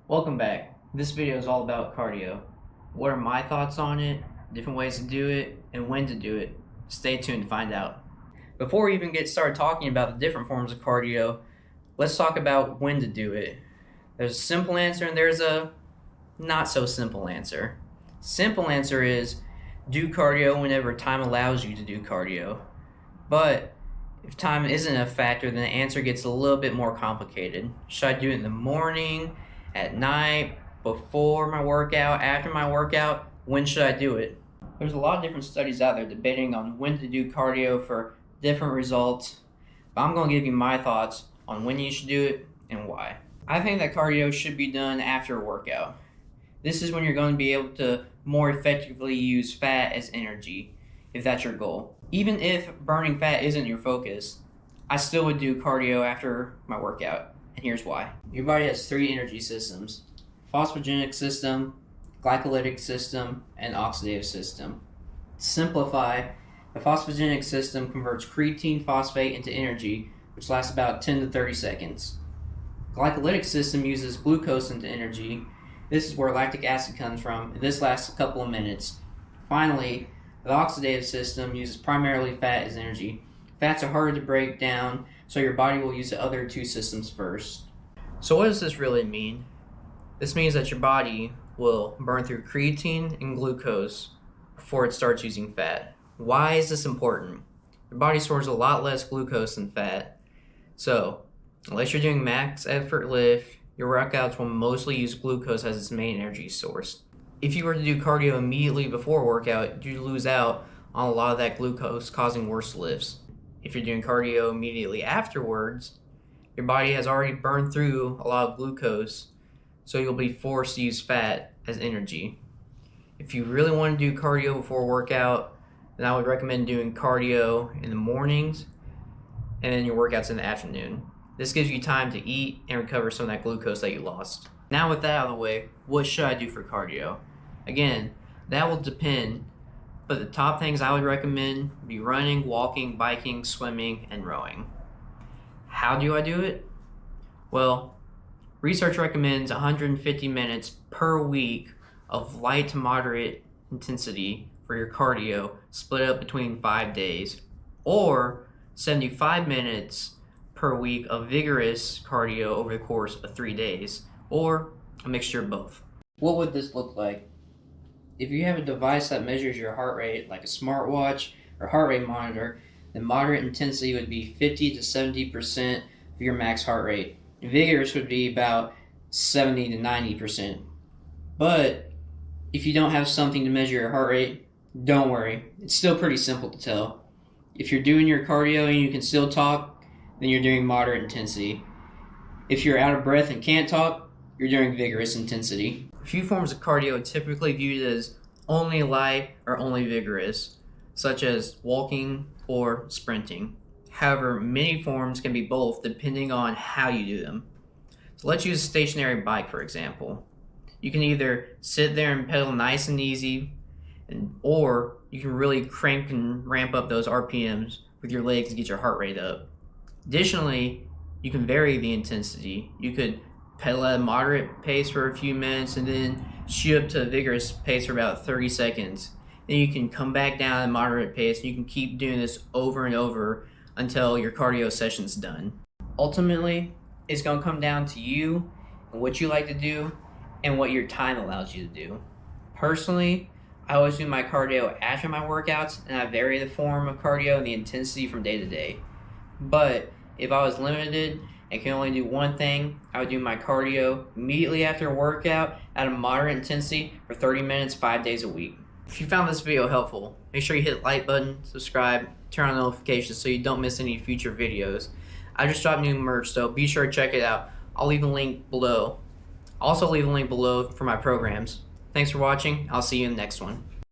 Welcome back. This video is all about cardio. What are my thoughts on it, different ways to do it, and when to do it? Stay tuned to find out. Before we even get started talking about the different forms of cardio, let's talk about when to do it. There's a simple answer and there's a not so simple answer. Simple answer is do cardio whenever time allows you to do cardio. But if time isn't a factor, then the answer gets a little bit more complicated. Should I do it in the morning, at night, before my workout, after my workout? When should I do it? There's a lot of different studies out there debating on when to do cardio for different results, but I'm going to give you my thoughts on when you should do it and why. I think that cardio should be done after a workout. This is when you're going to be able to more effectively use fat as energy, if that's your goal. Even if burning fat isn't your focus, I still would do cardio after my workout. And here's why. Your body has three energy systems: phosphogenic system, glycolytic system, and oxidative system. To simplify, the phosphogenic system converts creatine phosphate into energy, which lasts about 10 to 30 seconds. Glycolytic system uses glucose into energy. This is where lactic acid comes from, and this lasts a couple of minutes. Finally, the oxidative system uses primarily fat as energy. Fats are harder to break down, so your body will use the other two systems first. So what does this really mean? This means that your body will burn through creatine and glucose before it starts using fat. Why is this important? Your body stores a lot less glucose than fat. So, unless you're doing max effort lift, your workouts will mostly use glucose as its main energy source. If you were to do cardio immediately before a workout, you lose out on a lot of that glucose, causing worse lifts. If you're doing cardio immediately afterwards, your body has already burned through a lot of glucose, so you'll be forced to use fat as energy. If you really want to do cardio before a workout, then I would recommend doing cardio in the mornings and then your workouts in the afternoon. This gives you time to eat and recover some of that glucose that you lost. Now with that out of the way, what should I do for cardio? Again, that will depend, but the top things I would recommend would be running, walking, biking, swimming, and rowing. How do I do it? Well, research recommends 150 minutes per week of light to moderate intensity for your cardio, split up between 5 days, or 75 minutes per week of vigorous cardio over the course of 3 days, or a mixture of both. What would this look like? If you have a device that measures your heart rate, like a smartwatch or heart rate monitor, then moderate intensity would be 50 to 70% of your max heart rate. Vigorous would be about 70 to 90%. But if you don't have something to measure your heart rate, don't worry. It's still pretty simple to tell. If you're doing your cardio and you can still talk, then you're doing moderate intensity. If you're out of breath and can't talk, you're doing vigorous intensity. A few forms of cardio are typically viewed as only light or only vigorous, such as walking or sprinting. However, many forms can be both depending on how you do them. So let's use a stationary bike for example. You can either sit there and pedal nice and easy, or you can really crank and ramp up those RPMs with your legs to get your heart rate up. Additionally, you can vary the intensity. You could pedal at a moderate pace for a few minutes and then shoot up to a vigorous pace for about 30 seconds. Then you can come back down at a moderate pace and you can keep doing this over and over until your cardio session's done. Ultimately, it's going to come down to you and what you like to do and what your time allows you to do. Personally, I always do my cardio after my workouts, and I vary the form of cardio and the intensity from day to day. But if I was limited and can only do one thing, I would do my cardio immediately after a workout at a moderate intensity for 30 minutes, 5 days a week. If you found this video helpful, make sure you hit the like button, subscribe, turn on notifications so you don't miss any future videos. I just dropped new merch, so be sure to check it out. I'll leave a link below. I'll also leave a link below for my programs. Thanks for watching. I'll see you in the next one.